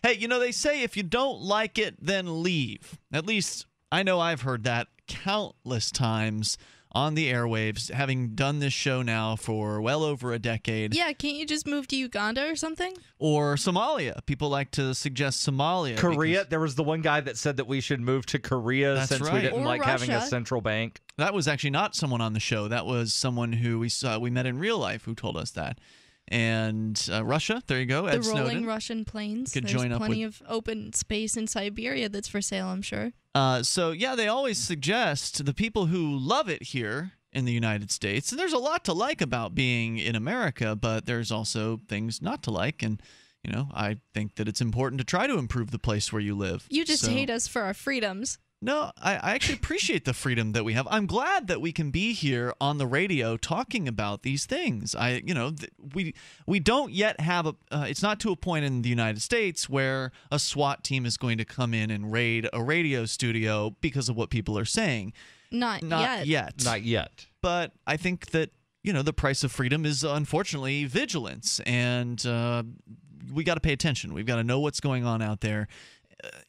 Hey, they say if you don't like it, then leave. At least I know I've heard that countless times on the airwaves, having done this show now for well over a decade. Yeah, can't you just move to Uganda or something? Or Somalia. People like to suggest Somalia. Korea. There was the one guy that said that we should move to Korea That's since right. we didn't Or like having a Russia. central bank. That was actually not someone on the show. That was someone who we met in real life who told us that. And Russia, there you go, Ed The rolling Snowden. Russian planes. Could There's join up plenty of open space in Siberia that's for sale, I'm sure. So, yeah, they always suggest the people who love it here in the United States, and there's a lot to like about being in America, but there's also things not to like, and, I think that it's important to try to improve the place where you live. You just hate us for our freedoms. No, I actually appreciate the freedom that we have. I'm glad that we can be here on the radio talking about these things. We don't yet have it's not to a point in the United States where a SWAT team is going to come in and raid a radio studio because of what people are saying. Not yet. Not yet. But I think that, the price of freedom is unfortunately vigilance, and we got to pay attention. We've got to know what's going on out there.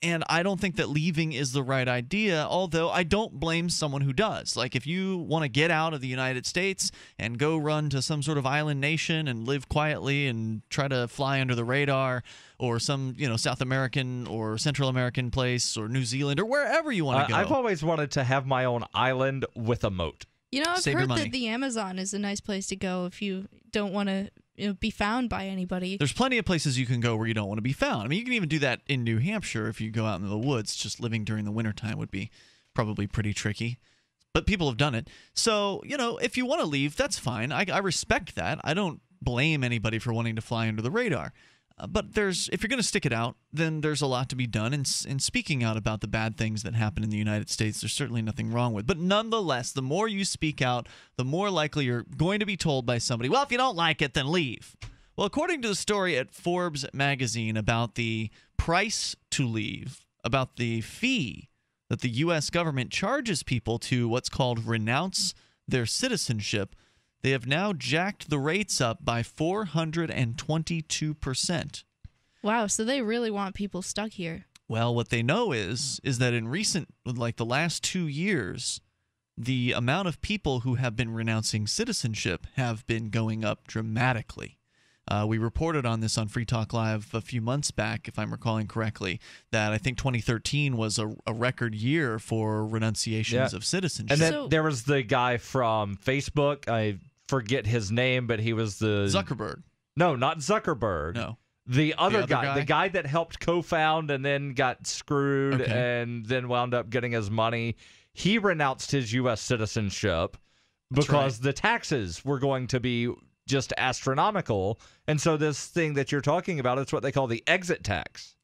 And I don't think that leaving is the right idea, although I don't blame someone who does. Like, if you want to get out of the United States and go run to some sort of island nation and live quietly and try to fly under the radar, or some, South American or Central American place or New Zealand or wherever you want to go. I've always wanted to have my own island with a moat. I've Save your heard money. that the Amazon is a nice place to go if you don't want to be found by anybody. There's plenty of places you can go where you don't want to be found. I mean, you can even do that in New Hampshire if you go out in the woods. Just living during the wintertime would be probably pretty tricky. But people have done it. So, if you want to leave, that's fine. I respect that. I don't blame anybody for wanting to fly under the radar. But if you're going to stick it out, then there's a lot to be done. And speaking out about the bad things that happen in the United States, there's certainly nothing wrong with. But nonetheless, the more you speak out, the more likely you're going to be told by somebody, well, if you don't like it, then leave. Well, according to the story at Forbes magazine about the price to leave, about the fee that the U.S. government charges people to what's called renounce their citizenship, they have now jacked the rates up by 422%. Wow, so they really want people stuck here. Well, what they know is that in the last 2 years, the amount of people who have been renouncing citizenship have been going up dramatically. We reported on this on Free Talk Live a few months back, if I'm recalling correctly, that I think 2013 was a record year for renunciations of citizenship. And then there was the guy from Facebook. I forget his name, but he was the... Zuckerberg. No, not Zuckerberg. No. The other guy, the guy that helped co-found and then got screwed and then wound up getting his money. He renounced his U.S. citizenship because the taxes were going to be just astronomical. And so this thing that you're talking about, it's what they call the exit tax.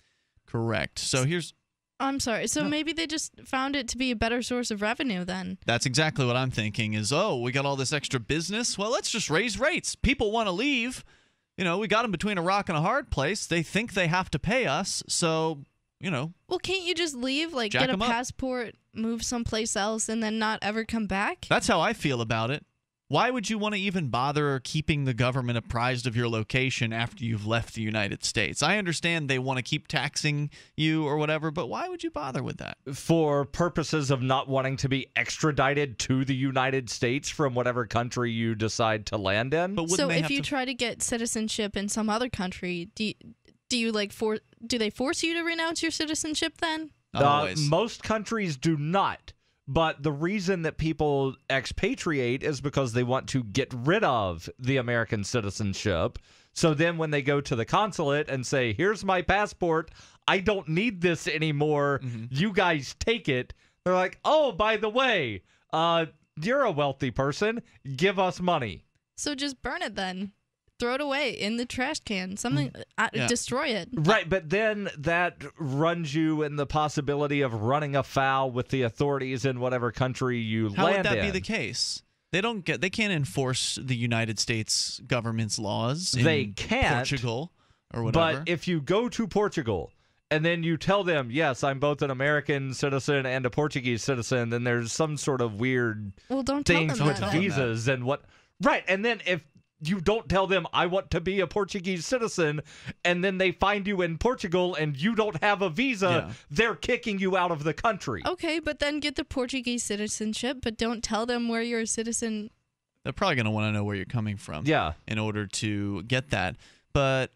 Correct. So here's... I'm sorry. So maybe they just found it to be a better source of revenue then. That's exactly what I'm thinking is, we got all this extra business. Well, let's just raise rates. People want to leave. We got them between a rock and a hard place. They think they have to pay us. So, Well, can't you just leave, like jack get a 'em up. passport, move someplace else, and then not ever come back? That's how I feel about it. Why would you want to even bother keeping the government apprised of your location after you've left the United States? I understand they want to keep taxing you or whatever, but why would you bother with that? For purposes of not wanting to be extradited to the United States from whatever country you decide to land in. But So if you try to get citizenship in some other country, do they force you to renounce your citizenship then? Not always. Most countries do not. But the reason that people expatriate is because they want to get rid of the American citizenship. So then when they go to the consulate and say, here's my passport, I don't need this anymore, you guys take it. They're like, oh, by the way, you're a wealthy person, give us money. So just burn it then. Throw it away in the trash can. Destroy it. Right, but then that runs you in the possibility of running afoul with the authorities in whatever country you land in. How would that be the case? They can't enforce the United States government's laws in They can't, Portugal or whatever. But if you go to Portugal and then you tell them, yes, I'm both an American citizen and a Portuguese citizen, then there's some sort of weird Well, don't tell them things with that. visas and what. Right, and then if you don't tell them, I want to be a Portuguese citizen, and then they find you in Portugal and you don't have a visa, they're kicking you out of the country. Okay, but then get the Portuguese citizenship, but don't tell them where you're a citizen. They're probably going to want to know where you're coming from in order to get that. But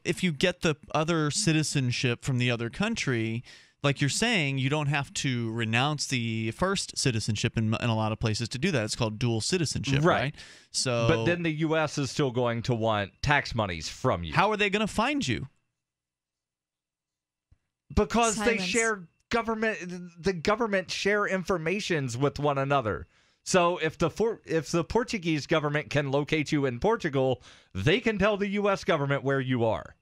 if you get the other citizenship from the other country, like you're saying, you don't have to renounce the first citizenship in a lot of places to do that. It's called dual citizenship, right? So, but then the U.S. is still going to want tax monies from you. How are they going to find you? Because Silence. they share the government share informations with one another. So if the Portuguese government can locate you in Portugal, they can tell the U.S. government where you are.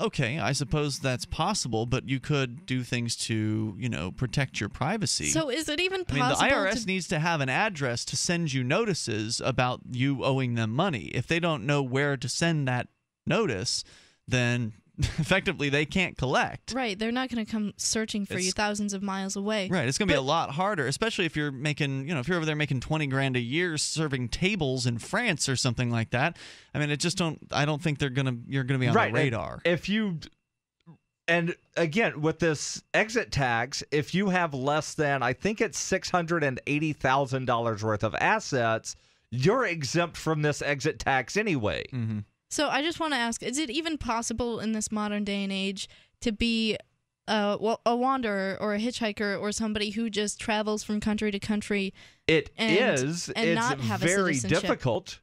Okay, I suppose that's possible, but you could do things to, protect your privacy. So is it even possible? I mean, the IRS needs to have an address to send you notices about you owing them money. If they don't know where to send that notice, then effectively they can't collect. Right, they're not going to come searching for you thousands of miles away. Right, it's going to be a lot harder, especially if you're making, if you're over there making 20 grand a year serving tables in France or something like that. I mean, I don't think you're going to be on the radar. And again, with this exit tax, if you have less than, I think it's $680,000 worth of assets, you're exempt from this exit tax anyway. Mm-hmm. So I just want to ask, is it even possible in this modern day and age to be a wanderer or a hitchhiker or somebody who just travels from country to country? It's not have very a citizenship? Difficult.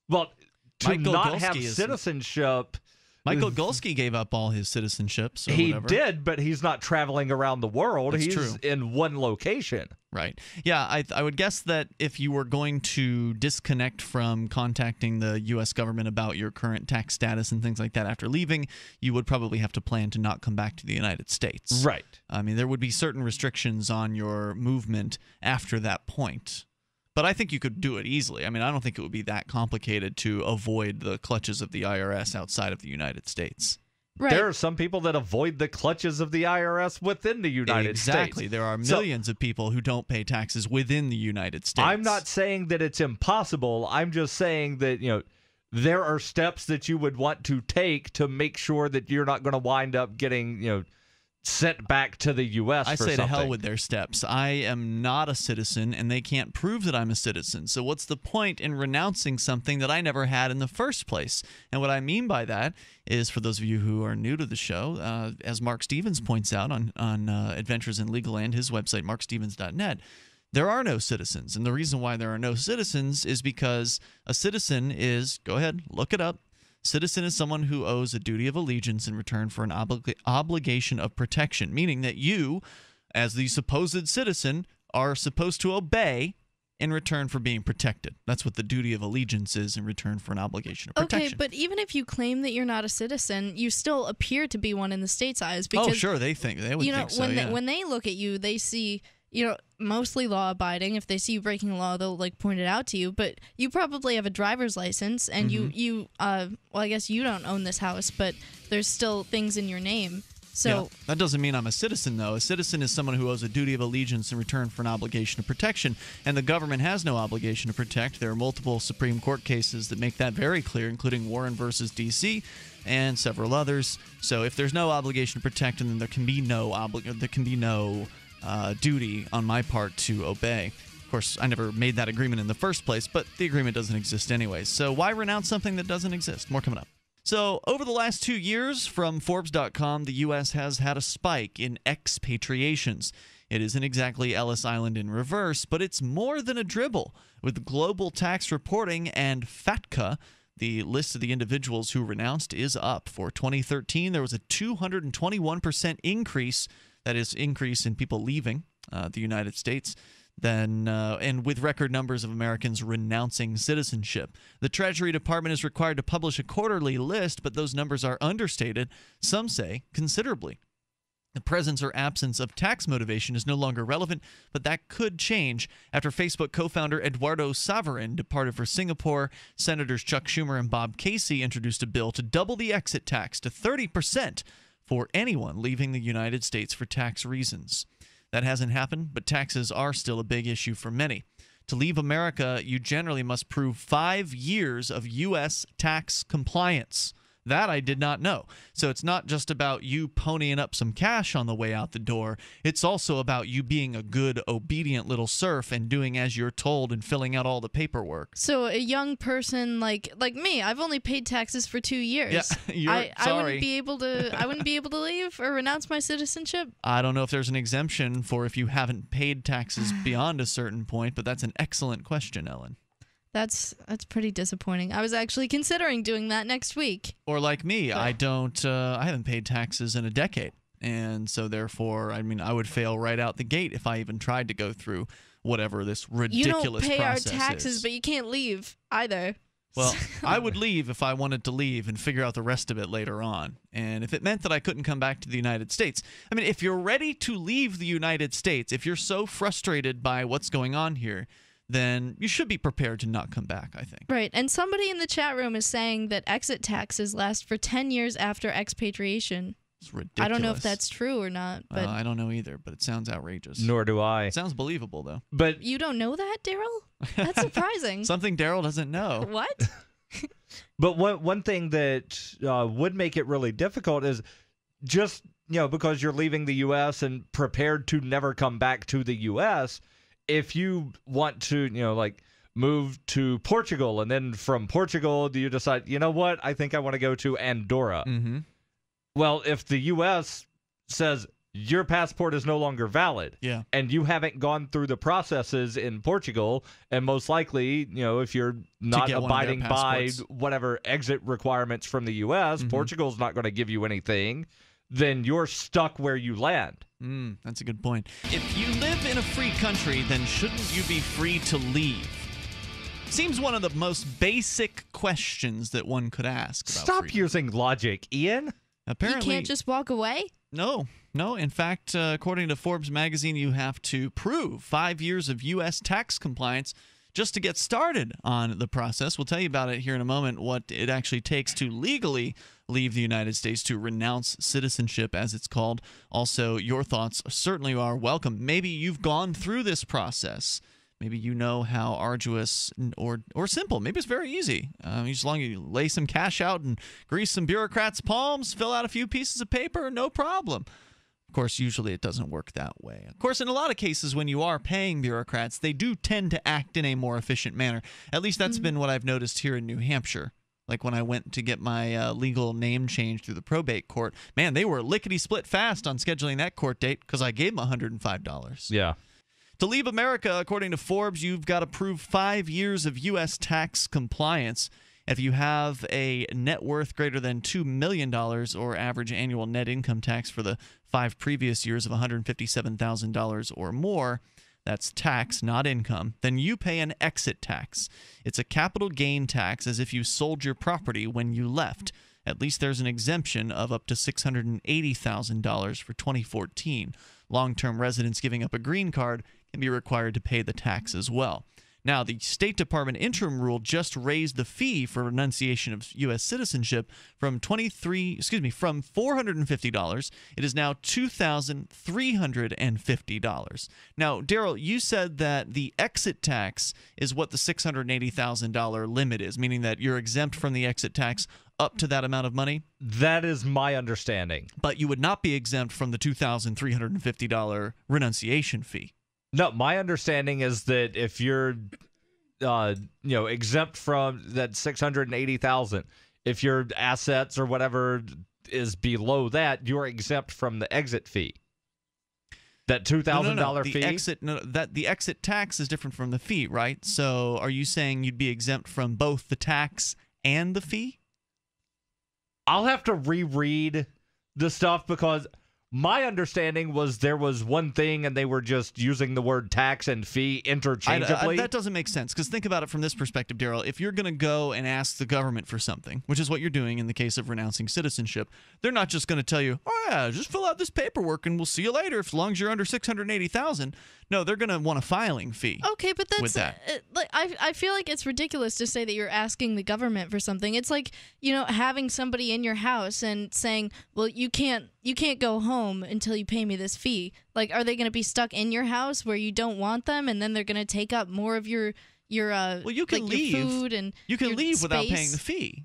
Well, to Michael not Golsky have citizenship... Michael Golsky gave up all his citizenship. So he whatever. did, but he's not traveling around the world. That's he's true. in one location. Right. Yeah, I would guess that if you were going to disconnect from contacting the U.S. government about your current tax status and things like that after leaving, you would probably have to plan to not come back to the United States. Right. I mean, there would be certain restrictions on your movement after that point. But I think you could do it easily. I mean, I don't think it would be that complicated to avoid the clutches of the IRS outside of the United States. Right. There are some people that avoid the clutches of the IRS within the United States. Exactly. There are millions of people who don't pay taxes within the United States. I'm not saying that it's impossible. I'm just saying that, there are steps that you would want to take to make sure that you're not going to wind up getting, sent back to the U.S. I for say something. to hell with their steps. I am not a citizen, and they can't prove that I'm a citizen. So what's the point in renouncing something that I never had in the first place? And what I mean by that is, for those of you who are new to the show, as Mark Stevens points out on Adventures in Legal Land, his website, markstevens.net, there are no citizens. And the reason why there are no citizens is because a citizen is, go ahead, look it up, citizen is someone who owes a duty of allegiance in return for an obligation of protection, meaning that you, as the supposed citizen, are supposed to obey in return for being protected. That's what the duty of allegiance is in return for an obligation of protection. Okay, but even if you claim that you're not a citizen, you still appear to be one in the state's eyes. Because, sure, they would think so. When they look at you, they see, mostly law-abiding. If they see you breaking the law, they'll point it out to you. But you probably have a driver's license, and I guess you don't own this house, but there's still things in your name. So that doesn't mean I'm a citizen, though. A citizen is someone who owes a duty of allegiance in return for an obligation of protection, and the government has no obligation to protect. There are multiple Supreme Court cases that make that very clear, including Warren versus D.C. and several others. So if there's no obligation to protect, then there can be no duty on my part to obey. Of course, I never made that agreement in the first place, but the agreement doesn't exist anyway. So why renounce something that doesn't exist? More coming up. So over the last 2 years, from Forbes.com, the U.S. has had a spike in expatriations. It isn't exactly Ellis Island in reverse, but it's more than a dribble. With global tax reporting and FATCA, the list of the individuals who renounced is up. For 2013, there was a 221% increase. That is, increase in people leaving the United States. And with record numbers of Americans renouncing citizenship. The Treasury Department is required to publish a quarterly list, but those numbers are understated, some say considerably. The presence or absence of tax motivation is no longer relevant, but that could change. After Facebook co-founder Eduardo Saverin departed for Singapore, Senators Chuck Schumer and Bob Casey introduced a bill to double the exit tax to 30% for anyone leaving the United States for tax reasons. That hasn't happened, but taxes are still a big issue for many. To leave America, you generally must prove 5 years of U.S. tax compliance. That I did not know. So it's not just about you ponying up some cash on the way out the door. It's also about you being a good, obedient little serf and doing as you're told and filling out all the paperwork. So a young person like me, I've only paid taxes for 2 years. Yeah, I wouldn't be able to leave or renounce my citizenship. I don't know if there's an exemption for if you haven't paid taxes beyond a certain point, but that's an excellent question, Ellen. That's pretty disappointing. I was actually considering doing that next week. Or like me, I haven't paid taxes in a decade. And so therefore, I mean, I would fail right out the gate if I even tried to go through whatever this ridiculous process is. You don't pay our taxes, but you can't leave either. Well, I would leave if I wanted to leave and figure out the rest of it later on. And if it meant that I couldn't come back to the United States. I mean, if you're ready to leave the United States, if you're so frustrated by what's going on here, then you should be prepared to not come back, I think. Right. And somebody in the chat room is saying that exit taxes last for 10 years after expatriation. It's ridiculous. I don't know if that's true or not. But I don't know either, but it sounds outrageous. Nor do I. It sounds believable, though. But you don't know that, Daryl? That's surprising. Something Daryl doesn't know. What? But one thing that would make it really difficult is just, because you're leaving the U.S. and prepared to never come back to the U.S., if you want to, move to Portugal, and then from Portugal, you decide, you know what, I think I want to go to Andorra. Mm-hmm. Well, if the U.S. says your passport is no longer valid, and you haven't gone through the processes in Portugal, and most likely, if you're not abiding by whatever exit requirements from the U.S., Portugal's not going to give you anything, then you're stuck where you land. That's a good point. If you live in a free country, then shouldn't you be free to leave? Seems one of the most basic questions that one could ask. Stop using logic, Ian. Apparently, you can't just walk away? No. In fact, according to Forbes magazine, you have to prove 5 years of U.S. tax compliance just to get started on the process. We'll tell you about it here in a moment, what it actually takes to legally leave the United States, to renounce citizenship, as it's called. Also, your thoughts certainly are welcome. Maybe you've gone through this process. Maybe you know how arduous or simple. Maybe it's very easy. As long as you lay some cash out and grease some bureaucrats' palms, fill out a few pieces of paper, no problem. Of course, usually it doesn't work that way. Of course, in a lot of cases, when you are paying bureaucrats, they do tend to act in a more efficient manner. At least that's been what I've noticed here in New Hampshire. Like when I went to get my legal name change through the probate court, man, they were lickety-split fast on scheduling that court date because I gave them $105. Yeah. To leave America, according to Forbes, you've got to prove 5 years of U.S. tax compliance. If you have a net worth greater than $2 million or average annual net income tax for the 5 previous years of $157,000 or more, that's tax, not income, then you pay an exit tax. It's a capital gain tax as if you sold your property when you left. At least there's an exemption of up to $680,000 for 2014. Long-term residents giving up a green card can be required to pay the tax as well. Now, the State Department interim rule just raised the fee for renunciation of U.S. citizenship from $450. It is now $2,350. Now, Daryl, you said that the exit tax is what the $680,000 limit is, meaning that you're exempt from the exit tax up to that amount of money? That is my understanding. But you would not be exempt from the $2,350 renunciation fee. No, my understanding is that if you're, exempt from that $680,000, if your assets or whatever is below that, you're exempt from the exit fee. That $2,000 fee. The exit tax is different from the fee, right? So, are you saying you'd be exempt from both the tax and the fee? I'll have to reread the stuff because my understanding was there was one thing and they were just using the word tax and fee interchangeably. That doesn't make sense because think about it from this perspective, Daryl. If you're going to go and ask the government for something, which is what you're doing in the case of renouncing citizenship, they're not just going to tell you, oh yeah, just fill out this paperwork and we'll see you later as long as you're under $680,000. No, they're going to want a filing fee. Okay, but that's I feel like it's ridiculous to say that you're asking the government for something. It's like, having somebody in your house and saying, well, you can't you can't go home until you pay me this fee. Like, are they going to be stuck in your house where you don't want them, and then they're going to take up more of your well, you can leave. your food and you can your leave without space? paying the fee,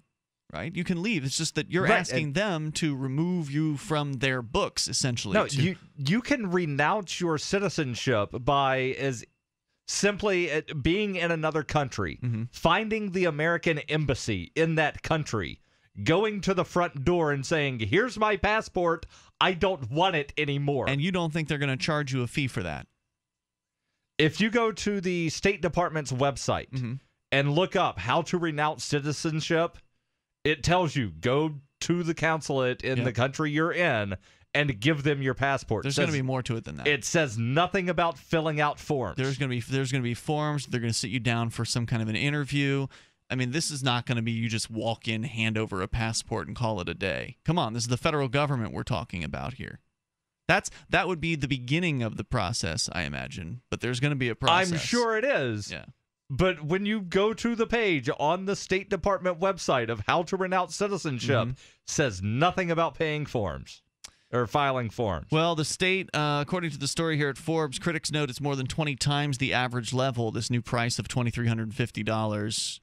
right? You can leave. It's just that you're Right, asking them to remove you from their books, essentially. No, you can renounce your citizenship by as simply being in another country, finding the American embassy in that country, going to the front door and saying, "Here's my passport. I don't want it anymore." And you don't think they're going to charge you a fee for that? If you go to the State Department's website and look up how to renounce citizenship, it tells you go to the consulate in the country you're in and give them your passport. There's going to be more to it than that. It says nothing about filling out forms. There's going to be forms. They're going to sit you down for some kind of an interview. I mean, this is not going to be you just walk in, hand over a passport, and call it a day. Come on, this is the federal government we're talking about here. That would be the beginning of the process, I imagine. But there's going to be a process. I'm sure it is. Yeah. But when you go to the page on the State Department website of how to renounce citizenship, says nothing about paying forms or filing forms. Well, the state, according to the story here at Forbes, critics note it's more than 20 times the average level, this new price of $2,350.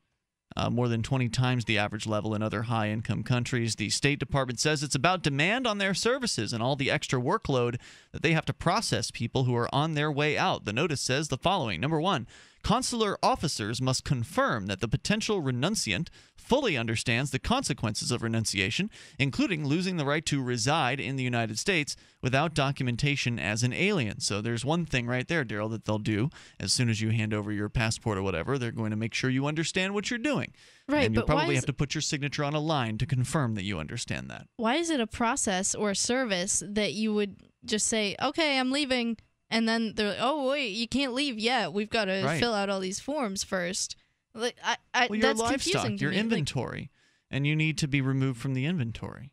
More than 20 times the average level in other high-income countries. The State Department says it's about demand on their services and all the extra workload that they have to process people who are on their way out. The notice says the following. Number one, consular officers must confirm that the potential renunciant fully understands the consequences of renunciation, including losing the right to reside in the United States without documentation as an alien. So there's one thing right there, Daryl, that they'll do as soon as you hand over your passport or whatever. They're going to make sure you understand what you're doing. Right, and you'll but probably have to put your signature on a line to confirm that you understand that. Why is it a process or a service that you would just say, okay, I'm leaving, and then they're like, oh, wait, you can't leave yet. We've got to fill out all these forms first. Like, well, your that's livestock, confusing to your me. inventory, and you need to be removed from the inventory.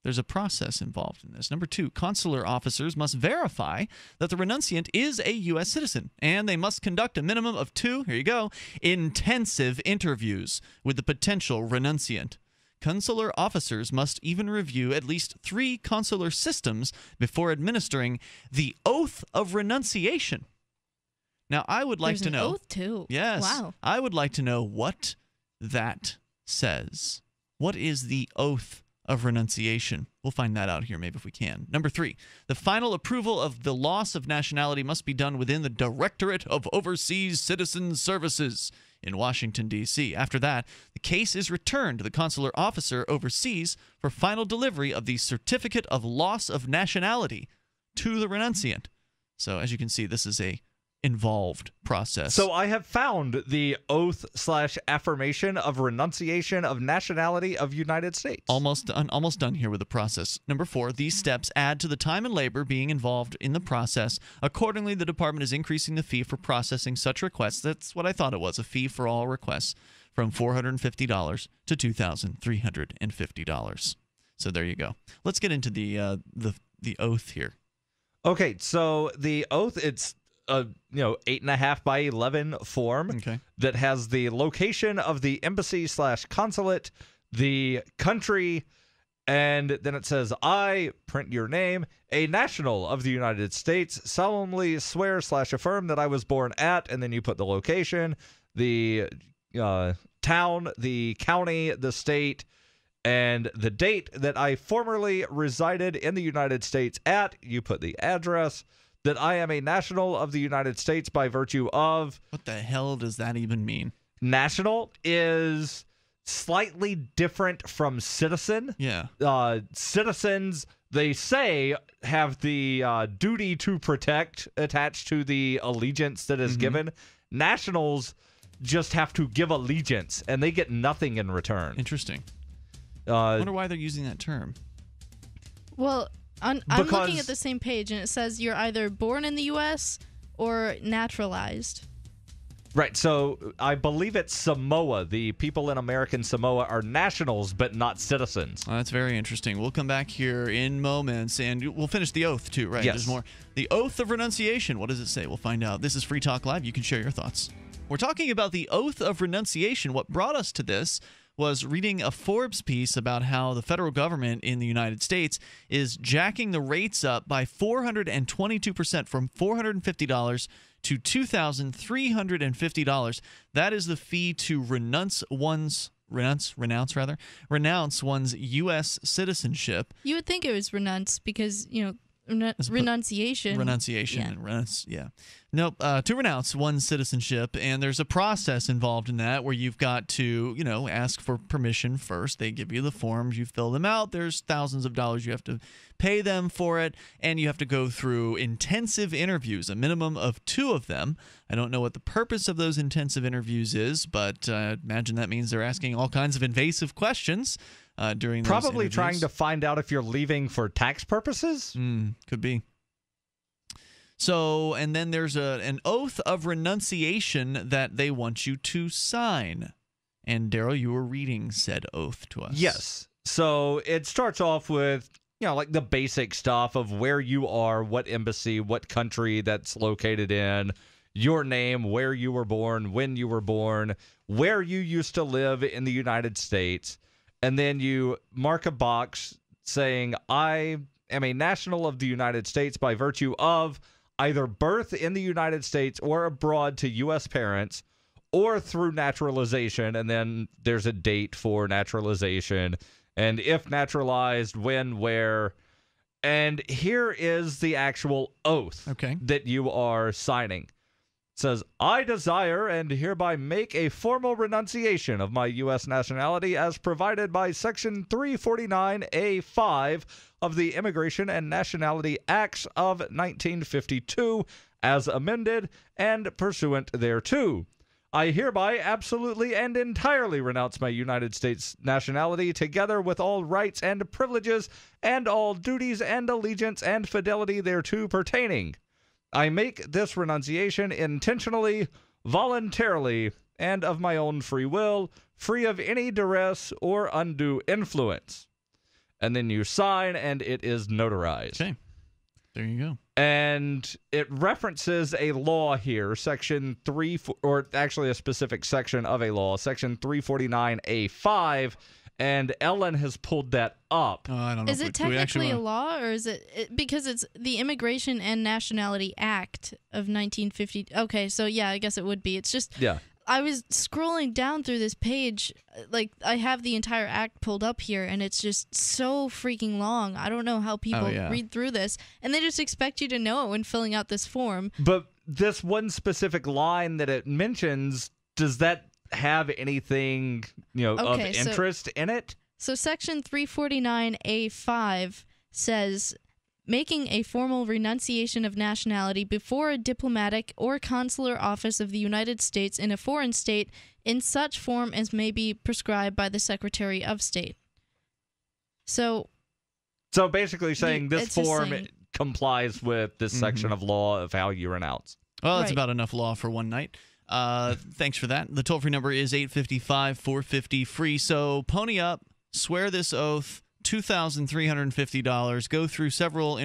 There's a process involved in this. Number two, consular officers must verify that the renunciant is a U.S. citizen, and they must conduct a minimum of 2, here you go, intensive interviews with the potential renunciant. Consular officers must even review at least 3 consular systems before administering the oath of renunciation. Now, I would like There's to know. an oath too. Yes. Wow. I would like to know what that says. What is the oath of renunciation? We'll find that out here maybe if we can. Number 3, the final approval of the loss of nationality must be done within the Directorate of Overseas Citizen Services in Washington, D.C. After that, the case is returned to the consular officer overseas for final delivery of the Certificate of Loss of Nationality to the renunciant. So as you can see, this is a involved process. So I have found the oath/affirmation of renunciation of nationality of United States. Almost done here with the process. Number 4, these steps add to the time and labor being involved in the process. Accordingly, the department is increasing the fee for processing such requests. That's what I thought it was, a fee for all requests, from $450 to $2,350. So there you go. Let's get into the oath here. Okay, so the oath, it's a 8.5 by 11 form that has the location of the embassy/consulate, the country, and then it says, I, print your name, a national of the United States, solemnly swear/affirm that I was born at, and then you put the location, the town, the county, the state, and the date that I formerly resided in the United States at. You put the address. That I am a national of the United States by virtue of... What the hell does that even mean? National is slightly different from citizen. Yeah. Citizens, they say, have the duty to protect attached to the allegiance that is given. Nationals just have to give allegiance, and they get nothing in return. Interesting. I wonder why they're using that term. Well, I'm looking at the same page, and it says you're either born in the U.S. or naturalized. Right, so I believe it's Samoa. The people in American Samoa are nationals, but not citizens. Well, that's very interesting. We'll come back here in moments, and we'll finish the oath, too, right? Yes. There's more. The Oath of Renunciation. What does it say? We'll find out. This is Free Talk Live. You can share your thoughts. We're talking about the Oath of Renunciation. What brought us to this was reading a Forbes piece about how the federal government in the United States is jacking the rates up by 422% from $450 to $2,350. That is the fee to renounce one's U.S. citizenship. You would think it was renounce because, renunciation. Renunciation. Yeah. Nope. To renounce one's citizenship, and there's a process involved in that where you've got to, ask for permission first. They give you the forms, you fill them out. There's thousands of dollars you have to pay them for it, and you have to go through intensive interviews, a minimum of 2 of them. I don't know what the purpose of those intensive interviews is, but I imagine that means they're asking all kinds of invasive questions during those Probably interviews. trying to find out if you're leaving for tax purposes? Could be. So, and then there's an oath of renunciation that they want you to sign. And Daryl, you were reading said oath to us. Yes. So it starts off with, like the basic stuff of where you are, what embassy, what country that's located in, your name, where you were born, when you were born, where you used to live in the United States. And then you mark a box saying, I am a national of the United States by virtue of either birth in the United States or abroad to U.S. parents or through naturalization. And then there's a date for naturalization. And if naturalized, when, where. And here is the actual oath that you are signing. It says, I desire and hereby make a formal renunciation of my U.S. nationality as provided by Section 349A5 of the Immigration and Nationality Acts of 1952 as amended and pursuant thereto. I hereby absolutely and entirely renounce my United States nationality together with all rights and privileges and all duties and allegiance and fidelity thereto pertaining. I make this renunciation intentionally, voluntarily, and of my own free will, free of any duress or undue influence. And then you sign, and it is notarized. Okay. There you go. And it references a law here, Section 3, or actually a specific section of a law, Section 349A5, and Ellen has pulled that up. I don't know. Is it technically a law, or is it because it's the Immigration and Nationality Act of 1950? Okay, so yeah, I guess it would be. It's just I was scrolling down through this page, like I have the entire act pulled up here, and it's just so freaking long. I don't know how people read through this, and they just expect you to know it when filling out this form. But this one specific line that it mentions, does that have anything, of interest in it? So Section 349A5 says, making a formal renunciation of nationality before a diplomatic or consular office of the United States in a foreign state in such form as may be prescribed by the Secretary of State. So basically saying this form complies with this section of law of how you renounce. Well, that's about enough law for one night. Thanks for that. The toll-free number is 855-450-FREE. So pony up, swear this oath, $2,350, go through several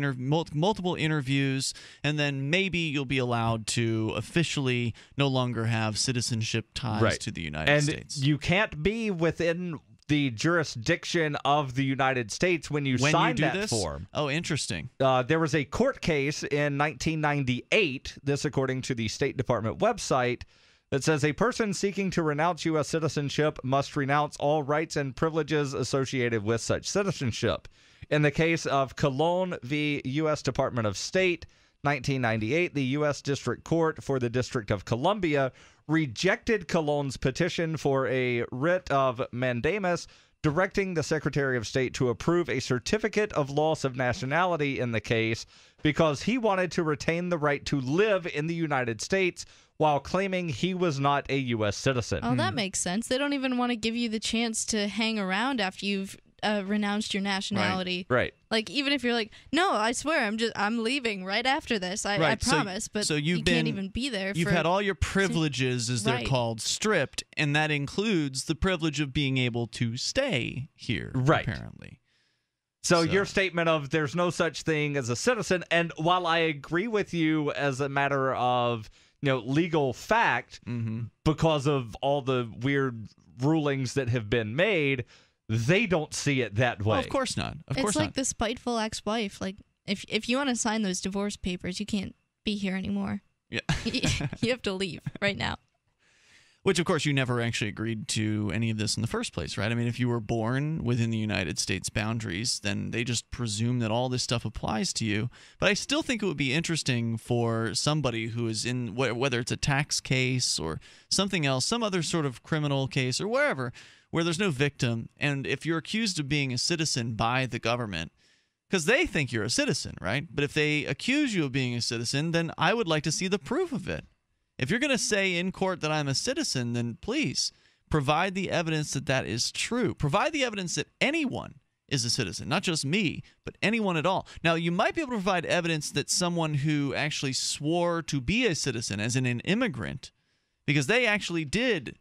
multiple interviews, and then maybe you'll be allowed to officially no longer have citizenship ties to the United States. And you can't be within the jurisdiction of the United States when you sign that form. Oh, interesting. There was a court case in 1998, this according to the State Department website, that says a person seeking to renounce U.S. citizenship must renounce all rights and privileges associated with such citizenship. In the case of Cologne v. U.S. Department of State, 1998, the U.S. District Court for the District of Columbia rejected Cologne's petition for a writ of mandamus directing the Secretary of State to approve a certificate of loss of nationality in the case because he wanted to retain the right to live in the United States while claiming he was not a U.S. citizen. Oh, that makes sense. They don't even want to give you the chance to hang around after you've renounced your nationality. Right. Like, even if you're like, no, I swear, I'm leaving right after this. I promise. But you can't even be there. You've had all your privileges, as they're called, stripped, and that includes the privilege of being able to stay here, apparently. So your statement of there's no such thing as a citizen, and while I agree with you as a matter of legal fact, because of all the weird rulings that have been made, they don't see it that way. Well, of course not. Of course It's like not. the spiteful ex-wife. Like, if you want to sign those divorce papers, you can't be here anymore. Yeah. You have to leave right now. Which, of course, you never actually agreed to any of this in the first place, right? I mean, if you were born within the United States boundaries, then they just presume that all this stuff applies to you. But I still think it would be interesting for somebody who is in, whether it's a tax case or something else, some other sort of criminal case or wherever, where there's no victim, and if you're accused of being a citizen by the government, because they think you're a citizen, right? But if they accuse you of being a citizen, then I would like to see the proof of it. If you're going to say in court that I'm a citizen, then please provide the evidence that that is true. Provide the evidence that anyone is a citizen, not just me, but anyone at all. Now, you might be able to provide evidence that someone who actually swore to be a citizen, as in an immigrant, because they actually did,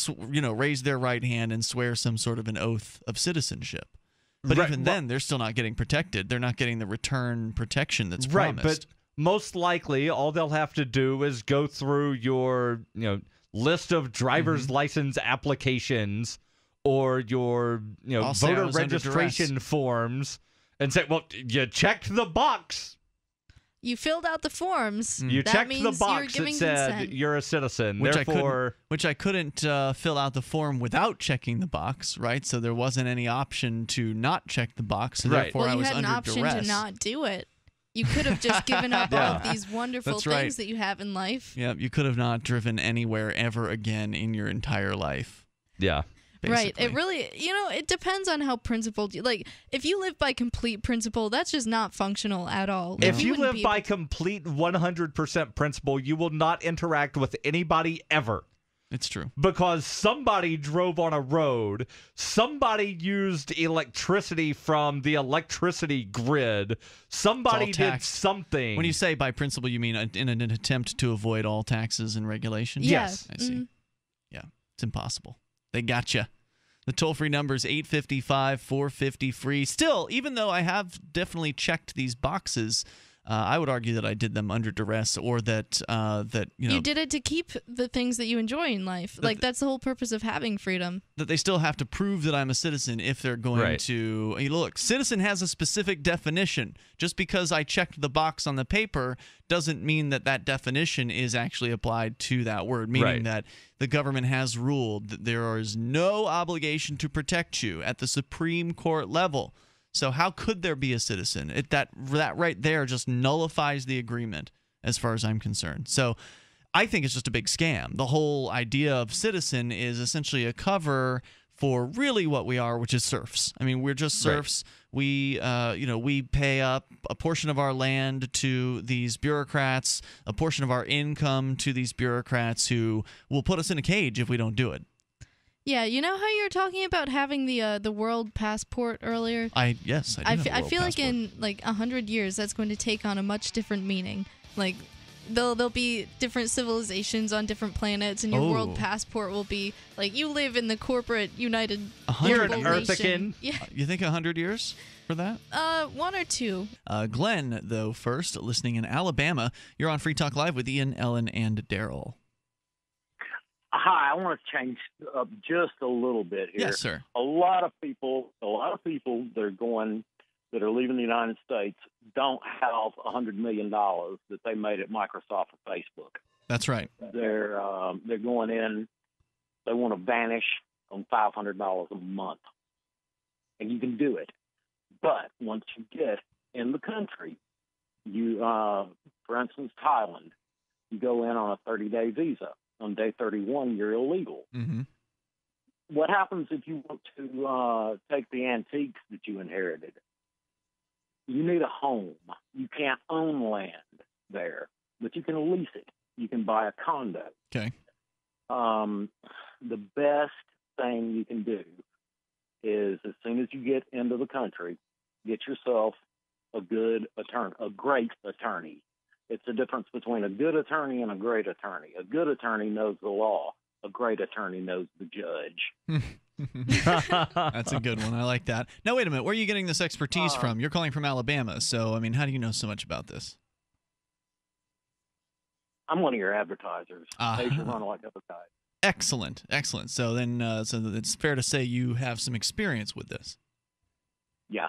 raise their right hand and swear some sort of an oath of citizenship. But Right, even then, they're still not getting protected. They're not getting the return protection that's promised. Right, but most likely, all they'll have to do is go through your, list of driver's license applications or your, I'll say I voter was under registration duress. forms and say, well, you checked the box. You filled out the forms. You That checked means the you're box that giving said consent. you're a citizen. Which Therefore, I couldn't fill out the form without checking the box, right? So there wasn't any option to not check the box, and Right. therefore Well, I you was had an under option duress. to not do it. You could have just given up all of these wonderful That's things right. that you have in life. Yeah, you could have not driven anywhere ever again in your entire life. yeah. Right. Basically. It really, it depends on how principled you, like, if you live by complete principle, that's just not functional at all. Like, If you wouldn't live be by able complete 100% principle, you will not interact with anybody ever. It's true. Because somebody drove on a road, somebody used electricity from the electricity grid, somebody did taxed. something. When you say by principle, you mean in an attempt to avoid all taxes and regulations? Yeah. Yes. I see. Yeah, it's impossible. They got you. The toll-free number is 855-450-FREE. Still, even though I have definitely checked these boxes, I would argue that I did them under duress, or that You did it to keep the things that you enjoy in life. Like, that's the whole purpose of having freedom. that they still have to prove that I'm a citizen if they're going Right. to look. Citizen has a specific definition. Just because I checked the box on the paper doesn't mean that that definition is actually applied to that word, meaning Right. that the government has ruled that there is no obligation to protect you at the Supreme Court level. So how could there be a citizen? That right there just nullifies the agreement as far as I'm concerned. So I think it's just a big scam. The whole idea of citizen is essentially a cover for really what we are, which is serfs. I mean, we're just serfs. Right. We pay up a portion of our land to these bureaucrats, a portion of our income to these bureaucrats who will put us in a cage if we don't do it. Yeah, you know how you were talking about having the world passport earlier? Yes, I do. I have a world feel like passport. in like 100 years that's going to take on a much different meaning. Like there'll be different civilizations on different planets, and your world passport will be like you live in the corporate United You're an Global Earthican. Nation. Yeah, You think 100 years for that? one or two. Glenn, though, first, listening in Alabama. You're on Free Talk Live with Ian, Ellen, and Daryl. Hi, I want to change up just a little bit here. Yes, sir. A lot of people that are leaving the United States don't have $100 million that they made at Microsoft or Facebook. That's right. They're going in. They want to vanish on $500 a month, and you can do it. But once you get in the country, you, for instance, Thailand, you go in on a 30-day visa. On day 31, you're illegal. Mm-hmm. What happens if you want to take the antiques that you inherited? You need a home. You can't own land there, but you can lease it. You can buy a condo. Okay. The best thing you can do is, as soon as you get into the country, get yourself a good attorney, a great attorney. It's the difference between a good attorney and a great attorney. A good attorney knows the law. A great attorney knows the judge. That's a good one. I like that. Now, wait a minute. Where are you getting this expertise from? You're calling from Alabama. So, I mean, how do you know so much about this? I'm one of your advertisers. They should run like advertise. Excellent, excellent. So then, so it's fair to say you have some experience with this. Yeah.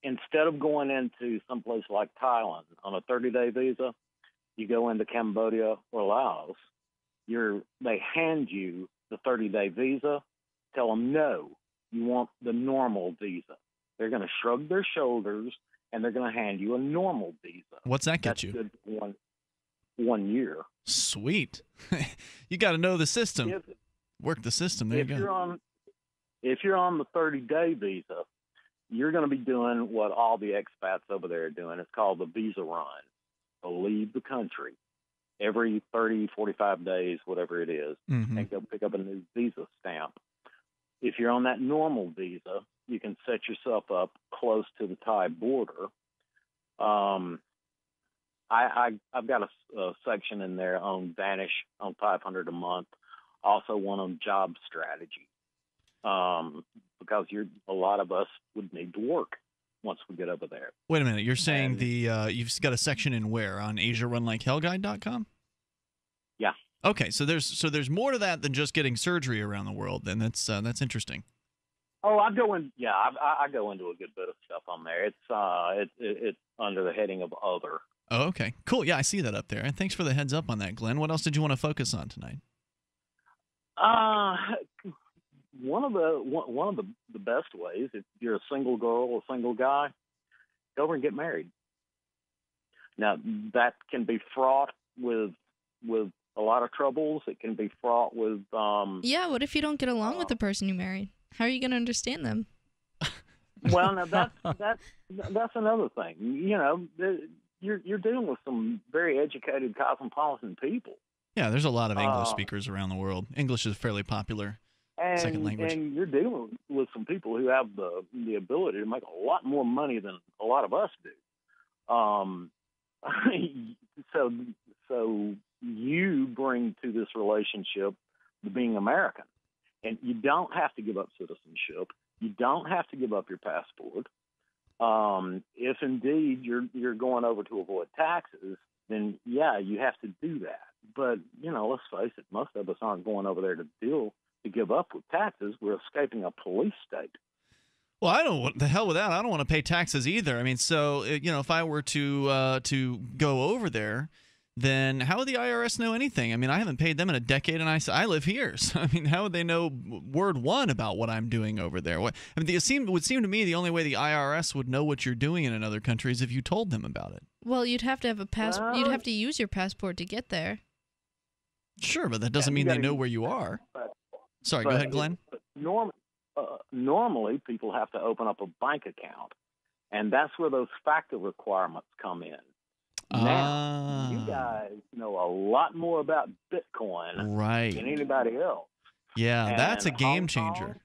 Instead of going into someplace like Thailand on a 30-day visa, you go into Cambodia or Laos. They hand you the 30-day visa. Tell them no, you want the normal visa. They're going to shrug their shoulders and they're going to hand you a normal visa. What's that get That's you? Good for 1 year. Sweet. You got to know the system. Work the system. There you go. If you're on the 30-day visa, you're going to be doing what all the expats over there are doing. It's called the visa run. They'll leave the country every 30, 45 days, whatever it is, and go pick up a new visa stamp. If you're on that normal visa, you can set yourself up close to the Thai border. I've got a section in there on Vanish on $500 a month, also one on job strategy, because a lot of us would need to work once we get over there. Wait a minute, you're saying you've got a section in where, on AsiaRunLikeHellGuide.com? Yeah. Okay, so there's more to that than just getting surgery around the world. Then that's interesting. Oh, I go into a good bit of stuff on there. It's under the heading of other. Oh, okay, cool. Yeah, I see that up there. And thanks for the heads up on that, Glenn. What else did you want to focus on tonight? One of the best ways, if you're a single girl or single guy, go over and get married. Now that can be fraught with a lot of troubles. It can be fraught with Yeah, what if you don't get along with the person you married? How are you going to understand them? Well, now that's another thing. You know, you're dealing with some very educated, cosmopolitan people. Yeah, there's a lot of English speakers around the world. English is fairly popular second language. And you're dealing with some people who have the ability to make a lot more money than a lot of us do. So you bring to this relationship the being American. And you don't have to give up citizenship. You don't have to give up your passport. If indeed you're going over to avoid taxes, then yeah, you have to do that. But let's face it, most of us aren't going over there to give up with taxes. We're escaping a police state. Well, I don't. What the hell with that? I don't want to pay taxes either. I mean, so if I were to go over there, then how would the IRS know anything? I mean, I haven't paid them in a decade, and I live here. So, I mean, how would they know word one about what I'm doing over there? It would seem to me the only way the IRS would know what you're doing in another country is if you told them about it. Well, you'd have to have a passport. You'd have to use your passport to get there. Sure, but that doesn't mean they know where you are. Sorry, go ahead, Glenn. Normally, people have to open up a bank account, and that's where those FATCA requirements come in. Now, you guys know a lot more about Bitcoin than anybody else. Yeah, and that's a game changer.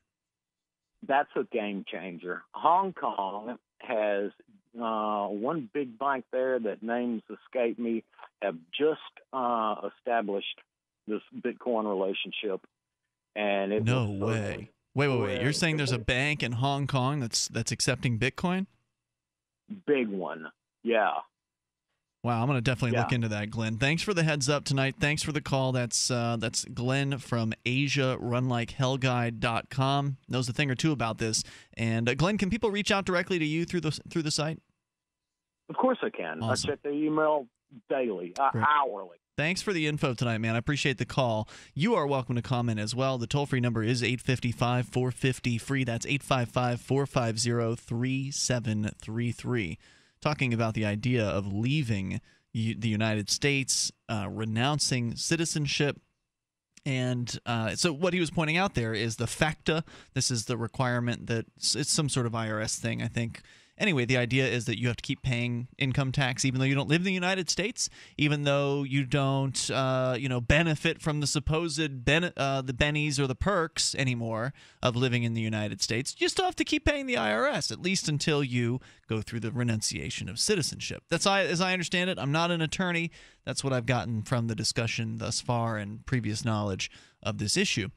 That's a game changer. Hong Kong has one big bank there that names escape me, have just established this Bitcoin relationship. And it no way. Wait. You're saying there's a bank in Hong Kong that's accepting Bitcoin? Big one. Yeah. Wow, I'm going to definitely look into that, Glenn. Thanks for the heads up tonight. Thanks for the call. That's Glenn from AsiaRunLikeHellGuide.com. Knows a thing or two about this. And Glenn, can people reach out directly to you through the site? Of course I can. Awesome. I check the email daily, hourly. Thanks for the info tonight, man. I appreciate the call. You are welcome to comment as well. The toll-free number is 855-450-FREE. That's 855-450-3733. Talking about the idea of leaving the United States, renouncing citizenship. And so what he was pointing out there is the FATCA. This is the requirement that it's some sort of IRS thing, I think. Anyway, the idea is that you have to keep paying income tax even though you don't live in the United States, even though you don't benefit from the supposed the bennies or the perks anymore of living in the United States. You still have to keep paying the IRS, at least until you go through the renunciation of citizenship. That's as I understand it. I'm not an attorney. That's what I've gotten from the discussion thus far and previous knowledge of this issue.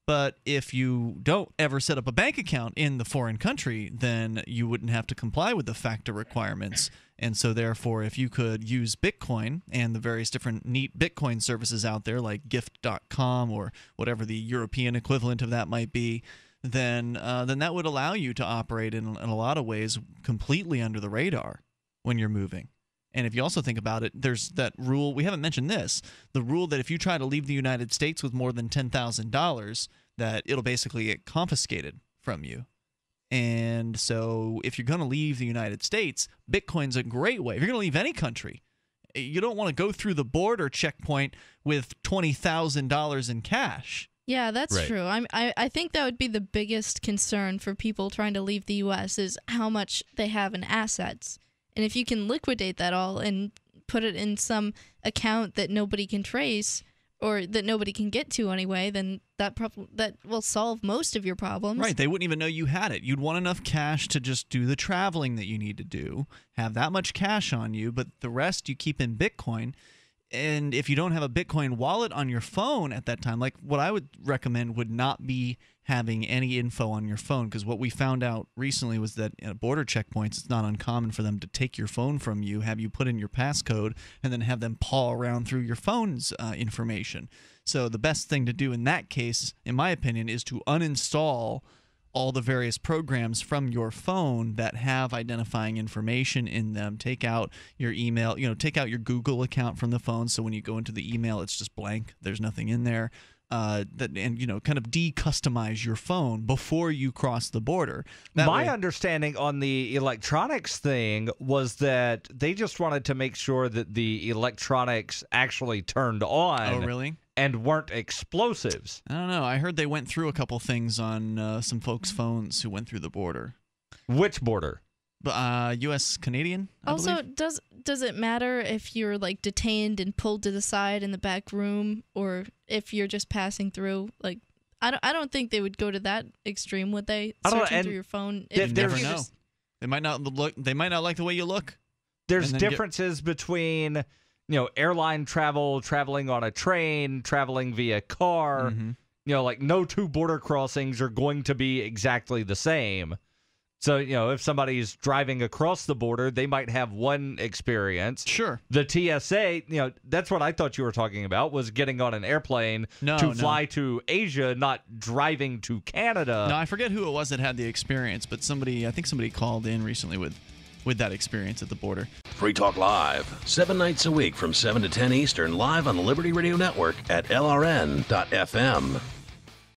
But if you don't ever set up a bank account in the foreign country, then you wouldn't have to comply with the FATCA requirements. And so therefore, if you could use Bitcoin and the various different neat Bitcoin services out there like gift.com or whatever the European equivalent of that might be, then that would allow you to operate in a lot of ways completely under the radar when you're moving. And if you also think about it, there's that rule, we haven't mentioned this, the rule that if you try to leave the United States with more than $10,000, that it'll basically get confiscated from you. And so if you're going to leave the United States, Bitcoin's a great way. If you're going to leave any country, you don't want to go through the border checkpoint with $20,000 in cash. Yeah, that's Right. true. I think that would be the biggest concern for people trying to leave the U.S. is how much they have in assets. And if you can liquidate that all and put it in some account that nobody can trace or that nobody can get to anyway, then that will solve most of your problems. Right. They wouldn't even know you had it. You'd want enough cash to just do the traveling that you need to do, have that much cash on you, but the rest you keep in Bitcoin. And if you don't have a Bitcoin wallet on your phone at that time, like what I would recommend would not be having any info on your phone, because what we found out recently was that at border checkpoints, it's not uncommon for them to take your phone from you, have you put in your passcode, and then have them paw around through your phone's information. So the best thing to do in that case, in my opinion, is to uninstall all the various programs from your phone that have identifying information in them. Take out your email, take out your Google account from the phone, so when you go into the email, it's just blank. There's nothing in there. Kind of de-customize your phone before you cross the border. My understanding on the electronics thing was that they just wanted to make sure that the electronics actually turned on. Oh, really? And weren't explosives. I don't know. I heard they went through a couple things on some folks' phones who went through the border. Which border? U.S. Canadian. I Also, believe. does it matter if you're like detained and pulled to the side in the back room, or if you're just passing through? Like, I don't think they would go to that extreme, would they? I don't know, Searching and through your phone. You never you're know. just- They might not look. They might not like the way you look. There's And then differences between, airline travel, traveling on a train, traveling via car. Mm-hmm. Like no two border crossings are going to be exactly the same. So, if somebody's driving across the border, they might have one experience. Sure. The TSA, that's what I thought you were talking about, was getting on an airplane to fly to Asia, not driving to Canada. No, I forget who it was that had the experience, but I think somebody called in recently with that experience at the border. Free Talk Live, 7 nights a week from 7 to 10 Eastern, live on the Liberty Radio Network at LRN.FM.